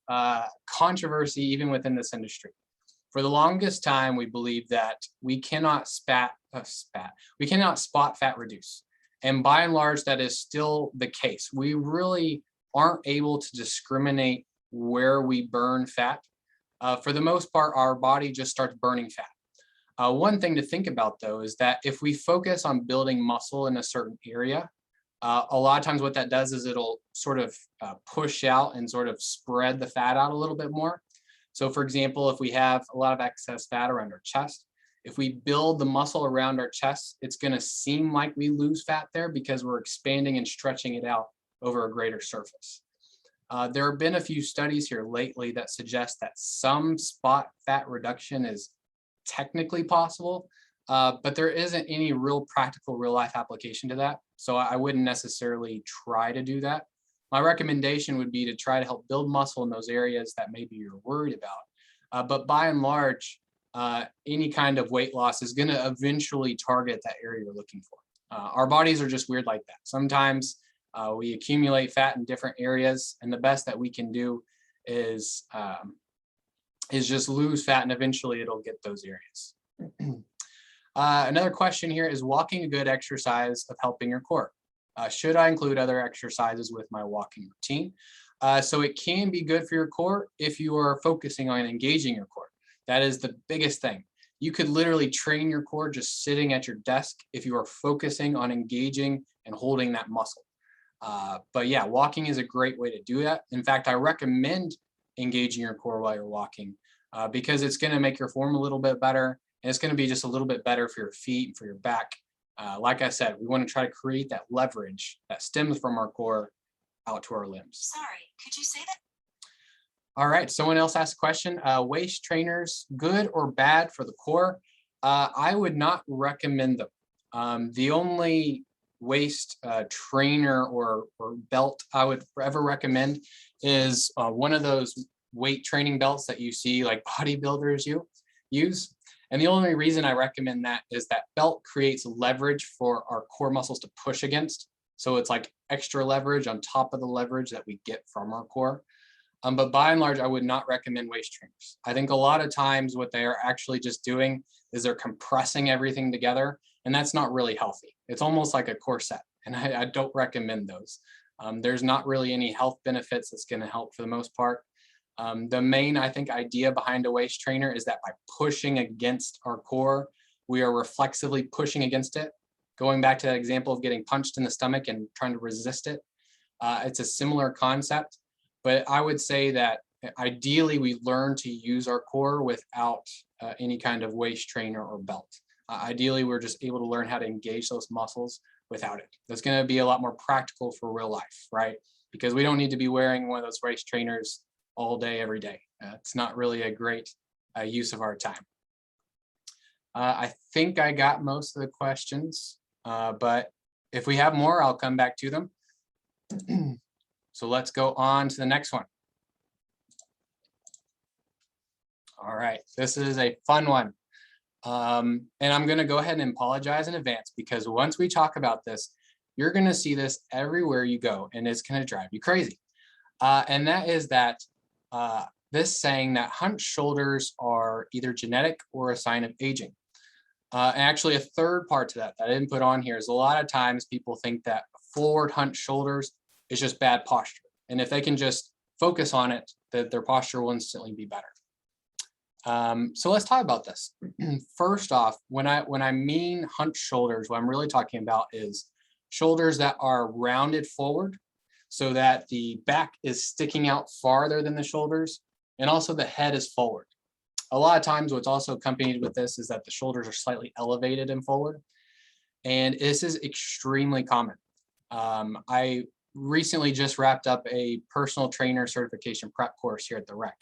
controversy even within this industry. For the longest time, we believed that we cannot spot fat reduce. And by and large, that is still the case. We really aren't able to discriminate where we burn fat. For the most part, our body just starts burning fat. One thing to think about, though, is that if we focus on building muscle in a certain area, a lot of times what that does is it'll sort of push out and sort of spread the fat out a little bit more. So for example, if we have a lot of excess fat around our chest, if we build the muscle around our chest, it's going to seem like we lose fat there because we're expanding and stretching it out over a greater surface. There have been a few studies here lately that suggest that some spot fat reduction is technically possible, but there isn't any real practical real life application to that. So I wouldn't necessarily try to do that. My recommendation would be to try to help build muscle in those areas that maybe you're worried about. But by and large, any kind of weight loss is going to eventually target that area you're looking for. Our bodies are just weird like that. Sometimes we accumulate fat in different areas, and the best that we can do is just lose fat, and eventually it'll get those areas. Another question here, is walking a good exercise of helping your core? Should I include other exercises with my walking routine? So it can be good for your core if you are focusing on engaging your core. That is the biggest thing. You could literally train your core just sitting at your desk if you are focusing on engaging and holding that muscle. But yeah, walking is a great way to do that. In fact, I recommend engaging your core while you're walking because it's going to make your form a little bit better, and it's going to be just a little bit better for your feet and for your back. Like I said, we want to try to create that leverage that stems from our core out to our limbs. Sorry, could you say that? All right, someone else asked a question. Waist trainers, good or bad for the core? I would not recommend them. The only waist trainer or belt I would ever recommend is one of those weight training belts that you see like bodybuilders use. And the only reason I recommend that is that belt creates leverage for our core muscles to push against. So it's like extra leverage on top of the leverage that we get from our core. But by and large, I would not recommend waist trainers. I think a lot of times what they are actually just doing is they're compressing everything together, and that's not really healthy. It's almost like a corset, and I don't recommend those. There's not really any health benefits that's going to help for the most part. The main, I think, idea behind a waist trainer is that by pushing against our core, we are reflexively pushing against it. Going back to that example of getting punched in the stomach and trying to resist it, it's a similar concept. But I would say that ideally we learn to use our core without any kind of waist trainer or belt. Ideally, we're just able to learn how to engage those muscles without it. That's going to be a lot more practical for real life, right? Because we don't need to be wearing one of those waist trainers all day, every day. It's not really a great use of our time. I think I got most of the questions, but if we have more, I'll come back to them. So let's go on to the next one. All right, this is a fun one. And I'm going to go ahead and apologize in advance, because once we talk about this, you're going to see this everywhere you go, and it's going to drive you crazy. And that is that this saying that hunch shoulders are either genetic or a sign of aging. And actually, a third part to that I didn't put on here is a lot of times people think that forward hunch shoulders is just bad posture. And if they can just focus on it, that their posture will instantly be better. So let's talk about this. First off, when I mean hunch shoulders, what I'm really talking about is shoulders that are rounded forward so that the back is sticking out farther than the shoulders, and also the head is forward. A lot of times what's also accompanied with this is that the shoulders are slightly elevated and forward. And this is extremely common. I recently just wrapped up a personal trainer certification prep course here at the rec.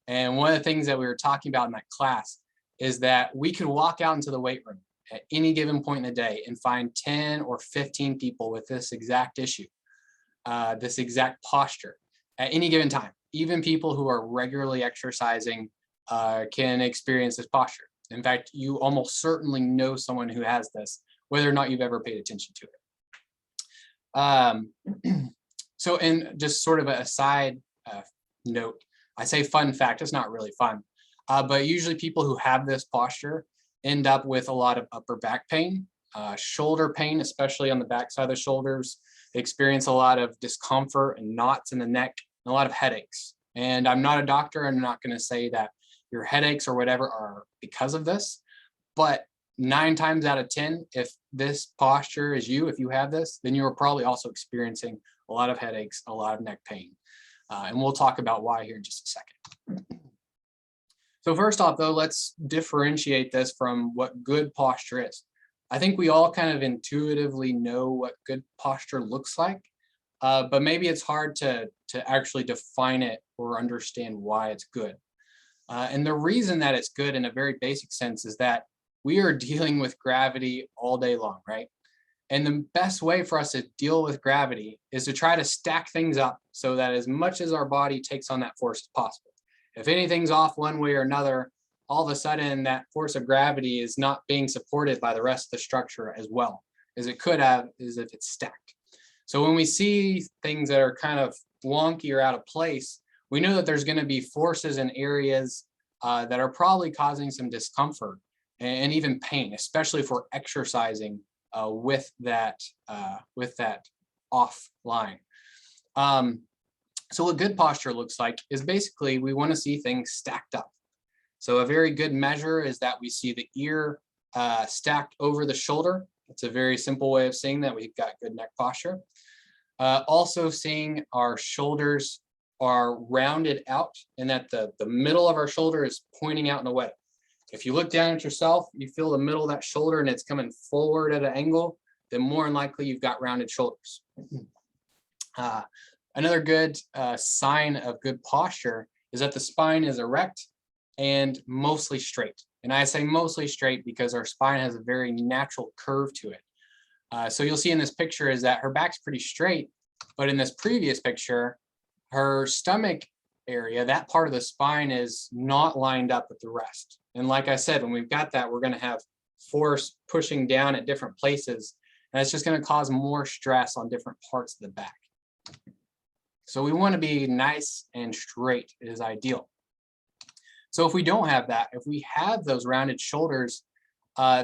And one of the things that we were talking about in that class is that we could walk out into the weight room at any given point in the day and find 10 or 15 people with this exact issue, this exact posture at any given time. Even people who are regularly exercising can experience this posture. In fact, you almost certainly know someone who has this, whether or not you've ever paid attention to it. So, in just sort of a side note, I say fun fact, it's not really fun, but usually people who have this posture end up with a lot of upper back pain, shoulder pain, especially on the back side of the shoulders. They experience a lot of discomfort and knots in the neck, and a lot of headaches. And I'm not a doctor, I'm not going to say that your headaches or whatever are because of this, but 9 times out of 10, if this posture is you, if you have this, then you are probably also experiencing a lot of headaches, a lot of neck pain. And we'll talk about why here in just a second. So first off, though, let's differentiate this from what good posture is. I think we all kind of intuitively know what good posture looks like, but maybe it's hard to actually define it or understand why it's good. And the reason that it's good in a very basic sense is that we are dealing with gravity all day long, right? And the best way for us to deal with gravity is to try to stack things up so that as much as our body takes on that force as possible. If anything's off one way or another, all of a sudden that force of gravity is not being supported by the rest of the structure as well as it could have, as if it's stacked. So when we see things that are kind of wonky or out of place, we know that there's going to be forces in areas that are probably causing some discomfort and even pain, especially if we're exercising with that off line. So what good posture looks like is basically we want to see things stacked up. So a very good measure is that we see the ear stacked over the shoulder. It's a very simple way of saying that we've got good neck posture. Also seeing our shoulders are rounded out and that the middle of our shoulder is pointing out in a way. If you look down at yourself, you feel the middle of that shoulder and it's coming forward at an angle, then more than likely you've got rounded shoulders. Another good sign of good posture is that the spine is erect and mostly straight. And I say mostly straight because our spine has a very natural curve to it. So you'll see in this picture is that her back's pretty straight, but in this previous picture, her stomach area, that part of the spine is not lined up with the rest. And like I said, when we've got that, we're going to have force pushing down at different places, and it's just going to cause more stress on different parts of the back. So we want to be nice and straight is ideal. So if we don't have that, if we have those rounded shoulders,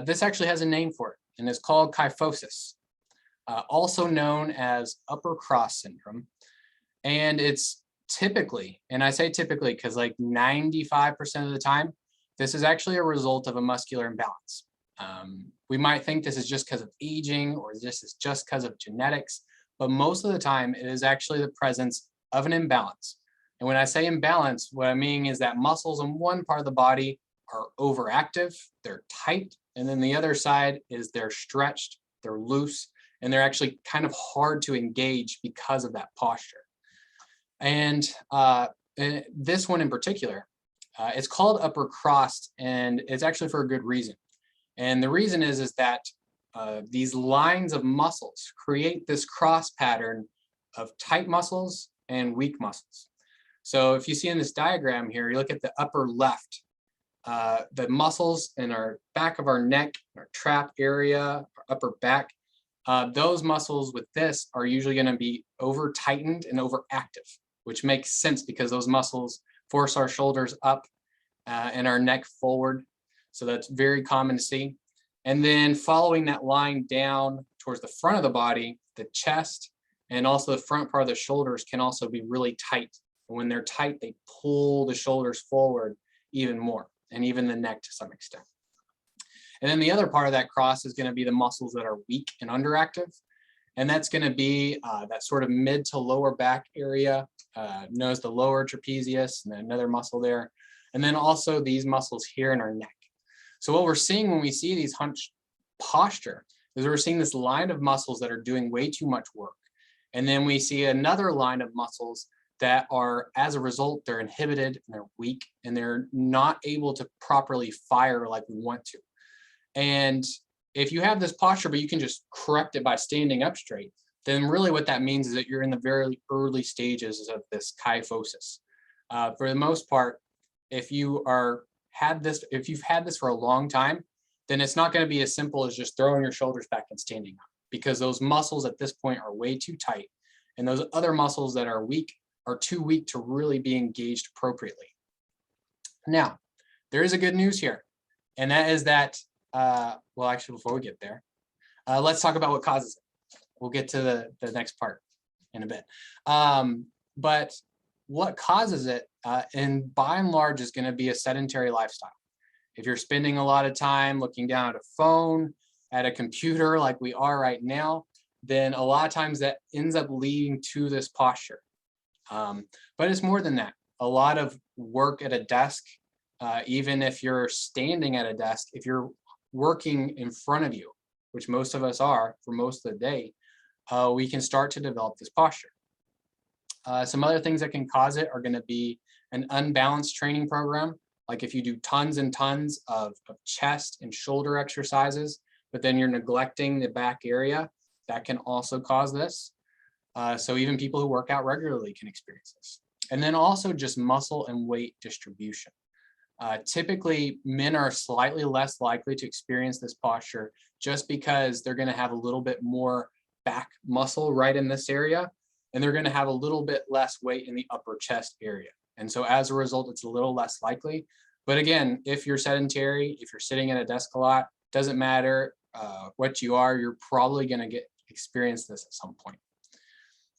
this actually has a name for it, and it's called kyphosis, also known as upper cross syndrome. And it's typically, and I say typically because like 95% of the time, this is actually a result of a muscular imbalance. We might think this is just because of aging or this is just because of genetics, but most of the time it is actually the presence of an imbalance. And when I say imbalance, what I mean is that muscles in one part of the body are overactive, they're tight, and then the other side is they're stretched, they're loose, and they're actually kind of hard to engage because of that posture. And this one in particular, it's called upper crossed, and it's actually for a good reason. And the reason is that these lines of muscles create this cross pattern of tight muscles and weak muscles. So if you see in this diagram here, you look at the upper left, the muscles in our back of our neck, our trap area, our upper back, those muscles with this are usually going to be over tightened and overactive, which makes sense because those muscles force our shoulders up and our neck forward. So that's very common to see. And then following that line down towards the front of the body, the chest, and also the front part of the shoulders can also be really tight. And when they're tight, they pull the shoulders forward even more, and even the neck to some extent. And then the other part of that cross is going to be the muscles that are weak and underactive. And that's going to be that sort of mid to lower back area, known as the lower trapezius, and then another muscle there. And then also these muscles here in our neck. So what we're seeing when we see these hunch posture is we're seeing this line of muscles that are doing way too much work. And then we see another line of muscles that are, as a result, they're inhibited and they're weak and they're not able to properly fire like we want to. And if you have this posture, but you can just correct it by standing up straight, then really what that means is that you're in the very early stages of this kyphosis. For the most part, if you've had this for a long time, then it's not going to be as simple as just throwing your shoulders back and standing up, because those muscles at this point are way too tight. And those other muscles that are weak are too weak to really be engaged appropriately. Now, there is a good news here, and that is that, well, actually, before we get there, let's talk about what causes it. We'll get to the next part in a bit. But what causes it, and by and large, is going to be a sedentary lifestyle. If you're spending a lot of time looking down at a phone, at a computer like we are right now, then a lot of times that ends up leading to this posture. But it's more than that. A lot of work at a desk, even if you're standing at a desk, if you're working in front of you, which most of us are for most of the day, we can start to develop this posture. Some other things that can cause it are going to be an unbalanced training program. Like if you do tons and tons of chest and shoulder exercises, but then you're neglecting the back area, that can also cause this. So even people who work out regularly can experience this. And then also just muscle and weight distribution. Typically, men are slightly less likely to experience this posture just because they're going to have a little bit more back muscle right in this area, and they're going to have a little bit less weight in the upper chest area. And so as a result, it's a little less likely. But again, if you're sedentary, if you're sitting at a desk a lot, doesn't matter what you are, you're probably going to experience this at some point.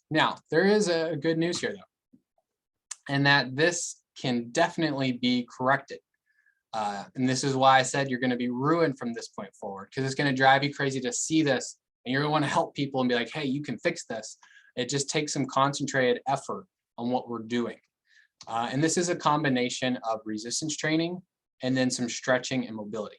Now, there is a good news here, though, and that this can definitely be corrected. And this is why I said you're going to be ruined from this point forward, because it's going to drive you crazy to see this, and you're going to want to help people and be like, hey, you can fix this. It just takes some concentrated effort on what we're doing. And this is a combination of resistance training and then some stretching and mobility.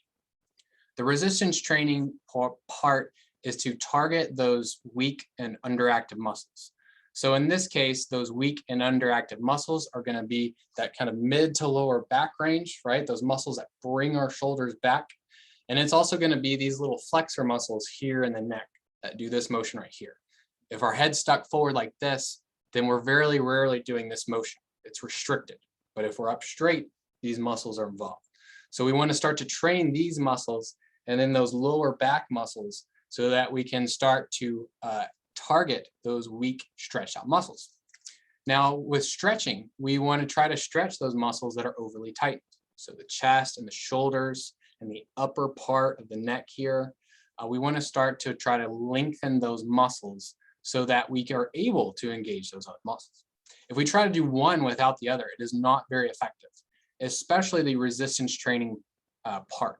The resistance training part is to target those weak and underactive muscles. So in this case, those weak and underactive muscles are going to be that kind of mid to lower back range, right? Those muscles that bring our shoulders back. And it's also going to be these little flexor muscles here in the neck that do this motion right here. If our head's stuck forward like this, then we're very rarely doing this motion. It's restricted. But if we're up straight, these muscles are involved. So we want to start to train these muscles and then those lower back muscles so that we can start to target those weak stretched out muscles. Now with stretching, we want to try to stretch those muscles that are overly tight. So the chest and the shoulders and the upper part of the neck here, we want to start to try to lengthen those muscles so that we are able to engage those other muscles. If we try to do one without the other, it is not very effective, especially the resistance training part.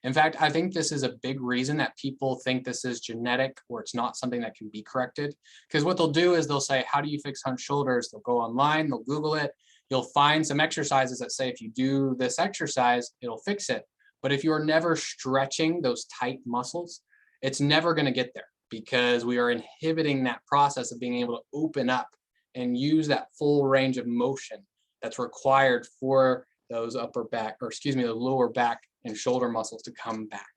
In fact, I think this is a big reason that people think this is genetic or it's not something that can be corrected. Because what they'll do is they'll say, how do you fix hunch shoulders? They'll go online, they'll Google it. You'll find some exercises that say, if you do this exercise, it'll fix it. But if you're never stretching those tight muscles, it's never going to get there, because we are inhibiting that process of being able to open up and use that full range of motion that's required for those upper back, or excuse me, the lower back and shoulder muscles to come back.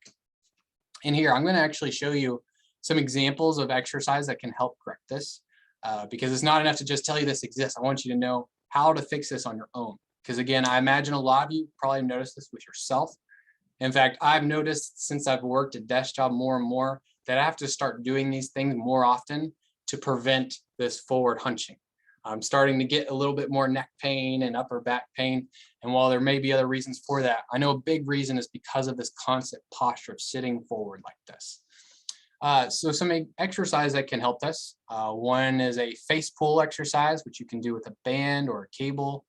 And here, I'm going to actually show you some examples of exercise that can help correct this, because it's not enough to just tell you this exists. I want you to know how to fix this on your own. Because again, I imagine a lot of you probably noticed this with yourself. In fact, I've noticed since I've worked a desk job more and more that I have to start doing these things more often to prevent this forward hunching. I'm starting to get a little bit more neck pain and upper back pain. And while there may be other reasons for that, I know a big reason is because of this constant posture of sitting forward like this. So some exercise that can help this. One is a face pull exercise, which you can do with a band or a cable.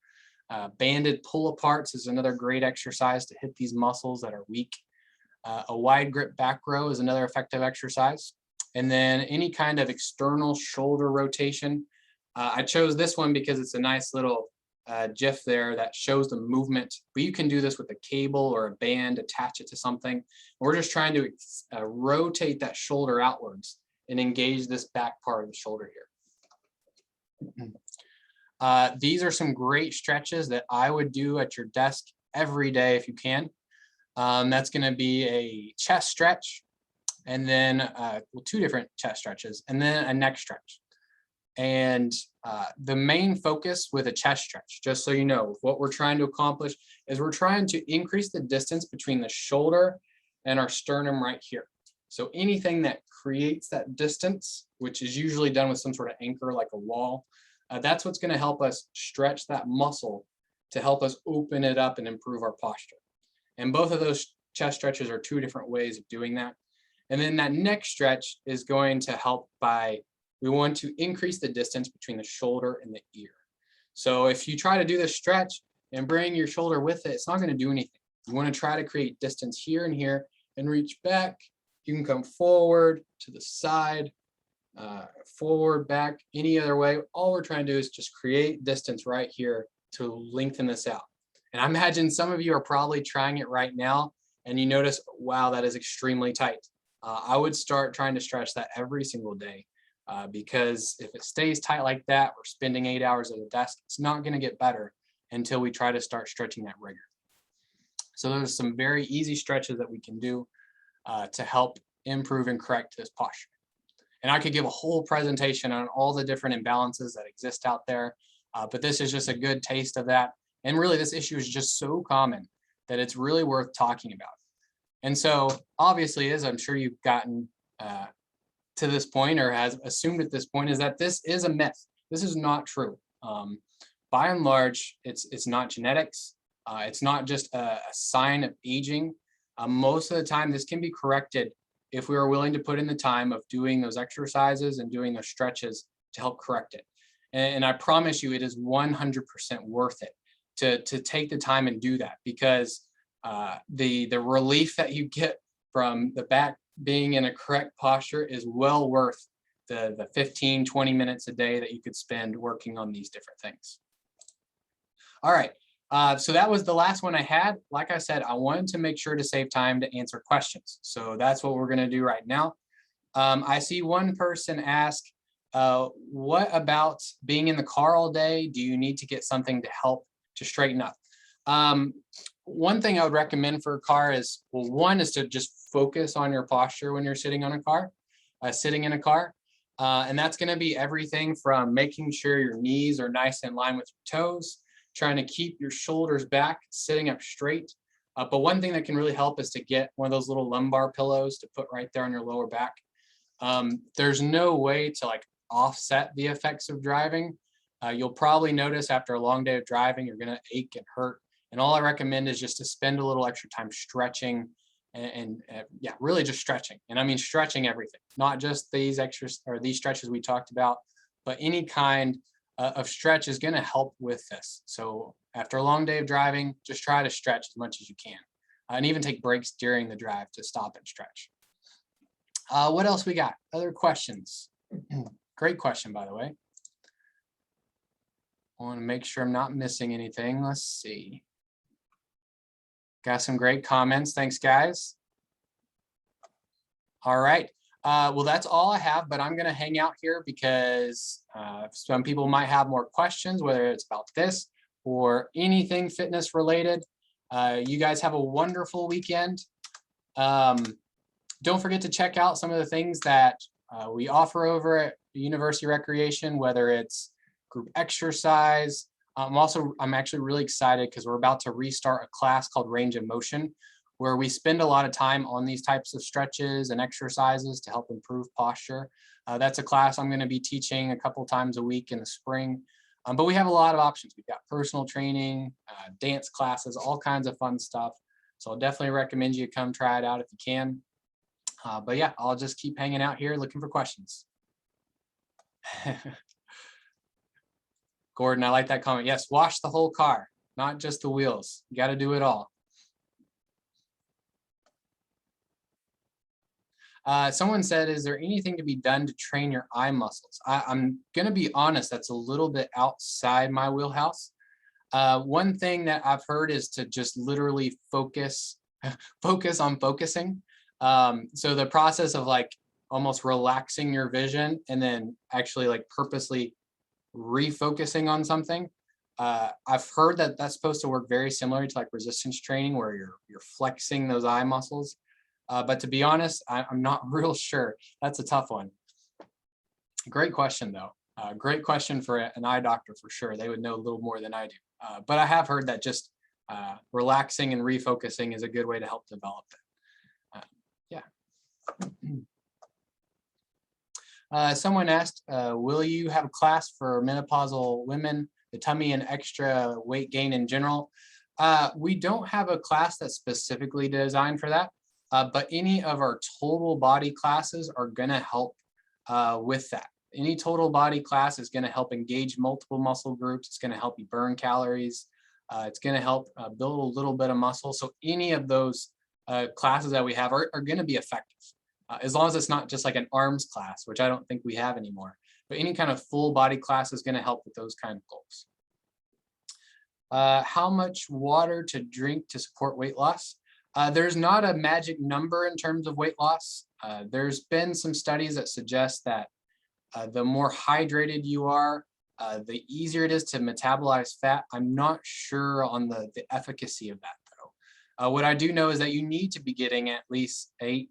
Banded pull aparts is another great exercise to hit these muscles that are weak. A wide grip back row is another effective exercise. And then any kind of external shoulder rotation. I chose this one because it's a nice little GIF there that shows the movement, but you can do this with a cable or a band, attach it to something. We're just trying to rotate that shoulder outwards and engage this back part of the shoulder here. These are some great stretches that I would do at your desk every day if you can. That's going to be a chest stretch, and then well, two different chest stretches, and then a neck stretch. And the main focus with a chest stretch, just so you know, what we're trying to accomplish is we're trying to increase the distance between the shoulder and our sternum right here. So anything that creates that distance, which is usually done with some sort of anchor like a wall, that's what's going to help us stretch that muscle to help us open it up and improve our posture. And both of those chest stretches are two different ways of doing that. And then that neck stretch is going to help by, we want to increase the distance between the shoulder and the ear. So if you try to do this stretch and bring your shoulder with it, it's not going to do anything. You want to try to create distance here and here and reach back. You can come forward, to the side, forward, back, any other way. All we're trying to do is just create distance right here to lengthen this out. And I imagine some of you are probably trying it right now and you notice, wow, that is extremely tight. I would start trying to stretch that every single day. Because if it stays tight like that, we're spending 8 hours at a desk, it's not going to get better until we try to start stretching that regularly. So there's some very easy stretches that we can do to help improve and correct this posture. And I could give a whole presentation on all the different imbalances that exist out there, but this is just a good taste of that. And really, this issue is just so common that it's really worth talking about. And so obviously, as I'm sure you've gotten to this point or has assumed at this point, is that this is a myth. This is not true. By and large, it's not genetics. It's not just a sign of aging. Most of the time, this can be corrected if we are willing to put in the time of doing those exercises and doing those stretches to help correct it. And I promise you, it is 100% worth it to take the time and do that, because the relief that you get from the back being in a correct posture is well worth the 15, 20 minutes a day that you could spend working on these different things. All right, so that was the last one I had. Like I said, I wanted to make sure to save time to answer questions. So that's what we're gonna do right now. I see one person ask, what about being in the car all day? Do you need to get something to help to straighten up? One thing I would recommend for a car is, well, one is to just focus on your posture when you're sitting in a car. And that's going to be everything from making sure your knees are nice in line with your toes, trying to keep your shoulders back, sitting up straight. But one thing that can really help is to get one of those little lumbar pillows to put right there on your lower back. There's no way to like offset the effects of driving. You'll probably notice after a long day of driving, you're going to ache and hurt. And all I recommend is just to spend a little extra time stretching and yeah, really just stretching. And I mean stretching everything, not just these extras or these stretches we talked about, but any kind of stretch is going to help with this. So after a long day of driving, just try to stretch as much as you can, and even take breaks during the drive to stop and stretch. What else we got? Other questions? Great question, by the way. I want to make sure I'm not missing anything. Let's see. Got some great comments. Thanks, guys. All right. Well, that's all I have, but I'm going to hang out here because some people might have more questions, whether it's about this or anything fitness related. You guys have a wonderful weekend. Don't forget to check out some of the things that we offer over at University Recreation, whether it's group exercise. I'm actually really excited because we're about to restart a class called Range of Motion, where we spend a lot of time on these types of stretches and exercises to help improve posture. That's a class I'm going to be teaching a couple times a week in the spring. But we have a lot of options. We've got personal training, dance classes, all kinds of fun stuff. So I'll definitely recommend you come try it out if you can. But yeah, I'll just keep hanging out here looking for questions. Gordon, I like that comment. Yes, wash the whole car, not just the wheels. You got to do it all. Someone said, is there anything to be done to train your eye muscles? I'm going to be honest, that's a little bit outside my wheelhouse. One thing that I've heard is to just literally focus on focusing. So the process of like almost relaxing your vision and then actually like purposely refocusing on something. I've heard that that's supposed to work very similar to like resistance training where you're flexing those eye muscles. But to be honest, I'm not real sure. That's a tough one. Great question though. Great question for an eye doctor for sure. They would know a little more than I do. But I have heard that just relaxing and refocusing is a good way to help develop it. Someone asked, will you have a class for menopausal women, the tummy and extra weight gain in general? We don't have a class that's specifically designed for that, but any of our total body classes are going to help with that. Any total body class is going to help engage multiple muscle groups. It's going to help you burn calories. It's going to help build a little bit of muscle. So any of those classes that we have are going to be effective. As long as it's not just like an arms class, which I don't think we have anymore. But any kind of full body class is going to help with those kind of goals. How much water to drink to support weight loss? There's not a magic number in terms of weight loss. There's been some studies that suggest that the more hydrated you are, the easier it is to metabolize fat. I'm not sure on the efficacy of that though. What I do know is that you need to be getting at least 8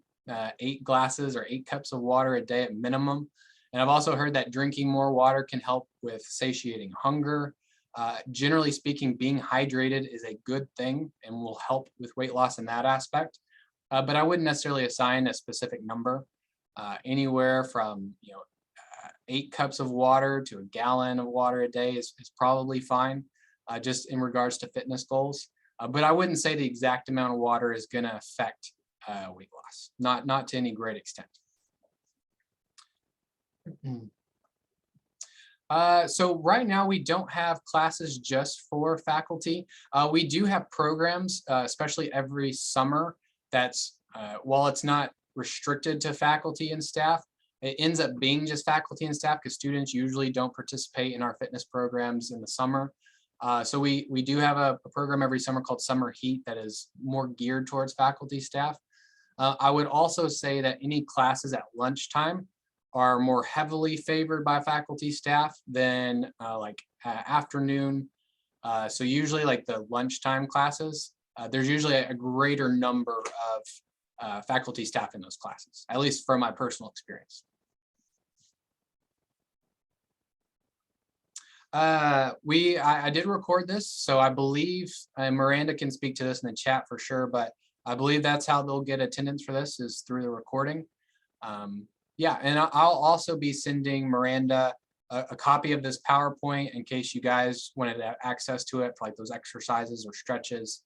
glasses or 8 cups of water a day at minimum. And I've also heard that drinking more water can help with satiating hunger. Generally speaking, being hydrated is a good thing and will help with weight loss in that aspect. But I wouldn't necessarily assign a specific number. Anywhere from 8 cups of water to a gallon of water a day is probably fine, just in regards to fitness goals. But I wouldn't say the exact amount of water is going to affect weight loss, not to any great extent. So right now we don't have classes just for faculty. We do have programs, especially every summer, that's while it's not restricted to faculty and staff, it ends up being just faculty and staff because students usually don't participate in our fitness programs in the summer. So we do have a program every summer called Summer Heat that is more geared towards faculty staff. I would also say that any classes at lunchtime are more heavily favored by faculty staff than afternoon. So usually like the lunchtime classes, there's usually a greater number of faculty staff in those classes, at least from my personal experience. I did record this, so I believe Miranda can speak to this in the chat for sure, but I believe that's how they'll get attendance for this is through the recording. Yeah, and I'll also be sending Miranda a copy of this PowerPoint in case you guys wanted to have access to it for like those exercises or stretches.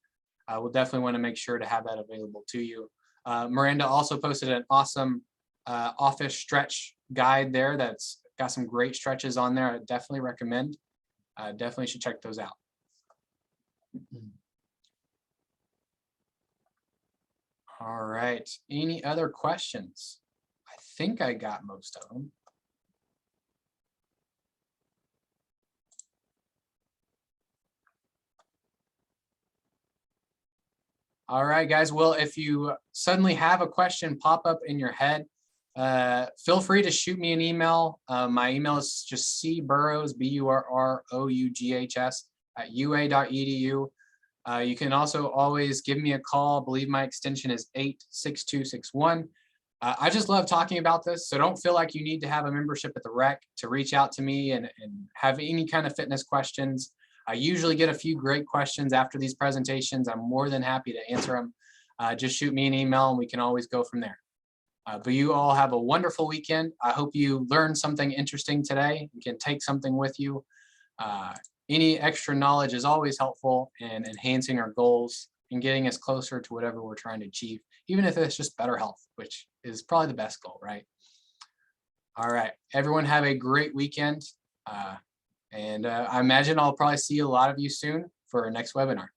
We'll definitely want to make sure to have that available to you. Miranda also posted an awesome office stretch guide there that's got some great stretches on there. I definitely recommend. Definitely should check those out. All right, any other questions? I think I got most of them. All right, guys. Well, if you suddenly have a question pop up in your head, feel free to shoot me an email. My email is just cburroughs, BURROUGHS @ua.edu. You can also always give me a call. I believe my extension is 86261. I just love talking about this. So don't feel like you need to have a membership at the rec to reach out to me and have any kind of fitness questions. I usually get a few great questions after these presentations. I'm more than happy to answer them. Just shoot me an email and we can always go from there. But you all have a wonderful weekend. I hope you learned something interesting today. You can take something with you. Any extra knowledge is always helpful in enhancing our goals and getting us closer to whatever we're trying to achieve, even if it's just better health, which is probably the best goal, right? All right, everyone have a great weekend. I imagine I'll probably see a lot of you soon for our next webinar.